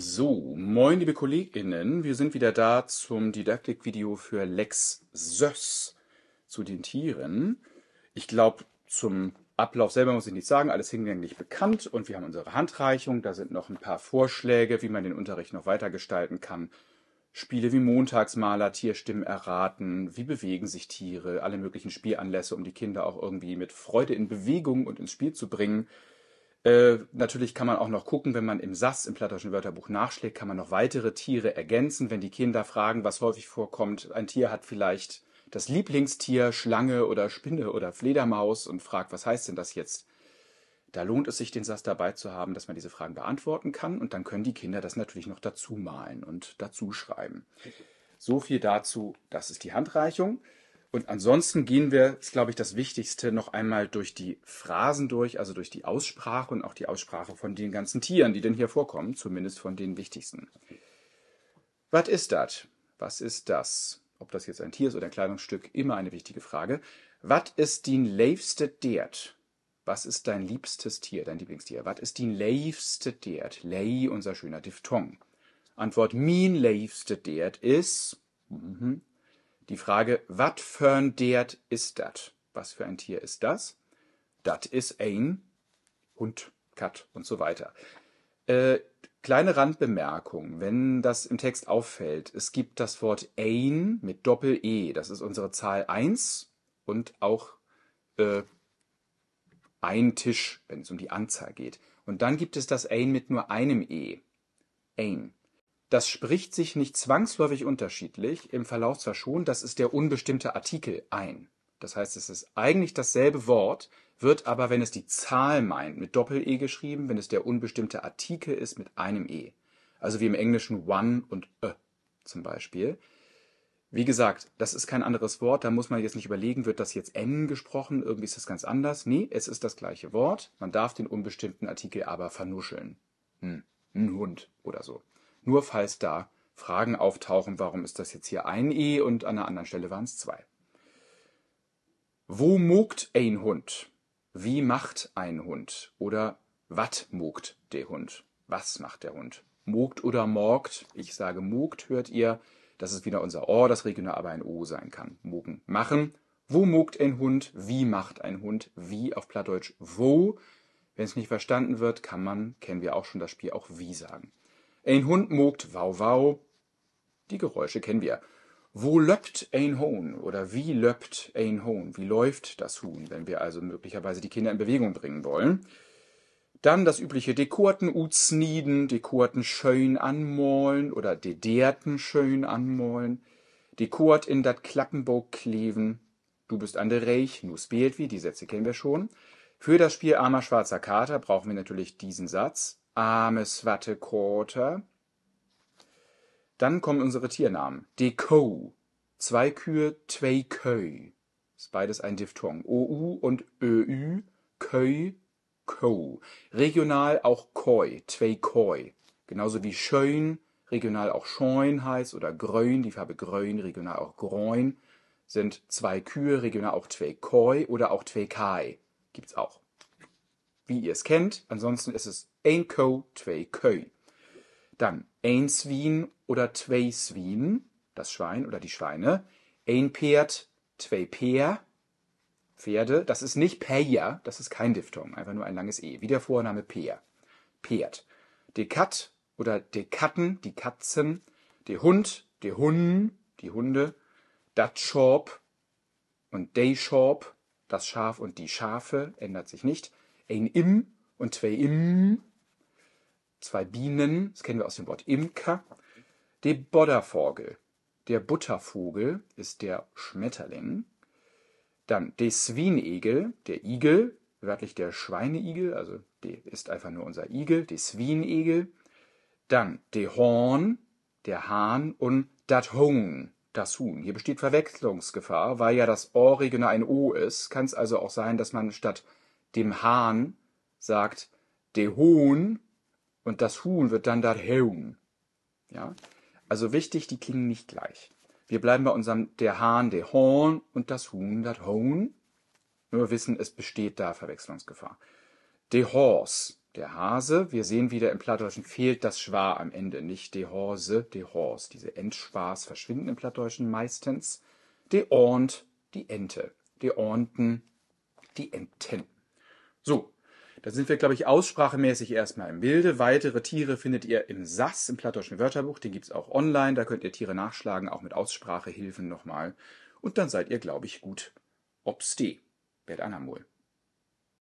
So, moin liebe KollegInnen, wir sind wieder da zum Didaktikvideo für Lex Söss zu den Tieren. Ich glaube, zum Ablauf selber muss ich nichts sagen, alles hinlänglich bekannt und wir haben unsere Handreichung, da sind noch ein paar Vorschläge, wie man den Unterricht noch weiter gestalten kann. Spiele wie Montagsmaler, Tierstimmen erraten, wie bewegen sich Tiere, alle möglichen Spielanlässe, um die Kinder auch irgendwie mit Freude in Bewegung und ins Spiel zu bringen. Natürlich kann man auch noch gucken, wenn man im SAS, im Plattdeutschen Wörterbuch nachschlägt, kann man noch weitere Tiere ergänzen, wenn die Kinder fragen, was häufig vorkommt. Ein Tier hat vielleicht das Lieblingstier, Schlange oder Spinne oder Fledermaus und fragt, was heißt denn das jetzt? Da lohnt es sich, den SAS dabei zu haben, dass man diese Fragen beantworten kann und dann können die Kinder das natürlich noch dazu malen und dazu schreiben. So viel dazu, das ist die Handreichung. Und ansonsten gehen wir, ist glaube ich das Wichtigste, noch einmal durch die Phrasen durch, also durch die Aussprache und auch die Aussprache von den ganzen Tieren, die denn hier vorkommen, zumindest von den wichtigsten. Was ist das? Was ist das? Ob das jetzt ein Tier ist oder ein Kleidungsstück, immer eine wichtige Frage. Was ist din leefste Diert? Was ist dein liebstes Tier, dein Lieblingstier? Was ist din leefste Diert? Lei, unser schöner Diphthong. Antwort, min leefste Diert ist... Die Frage, wat für'n Diert ist dat? Was für ein Tier ist das? Dat ist ein Hund, Kat und so weiter. Kleine Randbemerkung, wenn das im Text auffällt, es gibt das Wort ein mit Doppel-E, das ist unsere Zahl 1 und auch ein Tisch, wenn es um die Anzahl geht. Und dann gibt es das ein mit nur einem E. Ein. Das spricht sich nicht zwangsläufig unterschiedlich, im Verlauf zwar schon, das ist der unbestimmte Artikel ein. Das heißt, es ist eigentlich dasselbe Wort, wird aber, wenn es die Zahl meint, mit Doppel-E geschrieben, wenn es der unbestimmte Artikel ist, mit einem E. Also wie im Englischen one und zum Beispiel. Wie gesagt, das ist kein anderes Wort, da muss man jetzt nicht überlegen, wird das jetzt N gesprochen, irgendwie ist das ganz anders. Nee, es ist das gleiche Wort, man darf den unbestimmten Artikel aber vernuscheln. Ein Hund oder so. Nur falls da Fragen auftauchen, warum ist das jetzt hier ein E und an einer anderen Stelle waren es 2. Wo mogt ein Hund? Wie macht ein Hund? Oder wat mogt der Hund? Was macht der Hund? Mogt oder morgt? Ich sage mogt, hört ihr. Das ist wieder unser O, das regional aber ein O sein kann. Mogen, machen. Wo mogt ein Hund? Wie macht ein Hund? Wie auf Plattdeutsch wo. Wenn es nicht verstanden wird, kann man, kennen wir auch schon das Spiel, auch wie sagen. Ein Hund mogt wau wau. Die Geräusche kennen wir. Wo löppt ein Huhn? Oder wie löppt ein Huhn? Wie läuft das Huhn, wenn wir also möglicherweise die Kinder in Bewegung bringen wollen? Dann das übliche Dekorten utsnieden, Dekorten schön anmalen oder dederten schön anmalen. Dekort in dat Klappenbau kleven. Du bist an der Reich, nu spielt wie, die Sätze kennen wir schon. Für das Spiel Armer schwarzer Kater brauchen wir natürlich diesen Satz. Arme Swatte Korter. Dann kommen unsere Tiernamen. De Ko. 2 Kühe, 2 Köi. Ist beides ein Diphthong. OU und ÖÜ. Köi, Ko. Regional auch Koi, 2 Koi. Genauso wie schön, regional auch scheun heißt oder grön, die Farbe grün, regional auch groin. Sind 2 Kühe, regional auch 2 Koi oder auch 2 Kai. Gibt's auch. Wie ihr es kennt, ansonsten ist es ein Ko, 2 Köi. Dann ein Swin oder 2 Swin, das Schwein oder die Schweine. Ein Pferd, 2 Peer, Pferde. Das ist nicht Peer, das ist kein Diphthong, einfach nur ein langes E. Wie der Vorname Peer. Pferd. De Kat oder de Katten, die Katzen. De Hund, de Hun, die Hunde. Dat Schorb und de Schorb, das Schaf und die Schafe, ändert sich nicht. Ein Im und 2 Im. 2 Bienen, das kennen wir aus dem Wort Imker. De Boddervogel. Der Buttervogel ist der Schmetterling. Dann de Swinegel, der Igel, wörtlich der Schweineigel, also der ist einfach nur unser Igel, de Swinegel. Dann de Horn, der Hahn und dat Huhn, das Huhn. Hier besteht Verwechslungsgefahr, weil ja das O regional ein O ist. Kann es also auch sein, dass man statt dem Hahn sagt de Huhn und das Huhn wird dann dat Huhn. Ja? Also wichtig, die klingen nicht gleich. Wir bleiben bei unserem der Hahn, der Horn und das Huhn, dat Huhn. Nur wissen, es besteht da Verwechslungsgefahr. De Horse, der Hase. Wir sehen wieder, im Plattdeutschen fehlt das Schwa am Ende, nicht de Horse, de Hors. Diese Endschwas verschwinden im Plattdeutschen meistens. De Ornt, die Ente. De Ornten, die Enten. So, da sind wir, glaube ich, aussprachemäßig erstmal im Bilde. Weitere Tiere findet ihr im SAS, im Plattdeutschen Wörterbuch. Den gibt es auch online. Da könnt ihr Tiere nachschlagen, auch mit Aussprachehilfen nochmal. Und dann seid ihr, glaube ich, gut obste. Werd Anamol.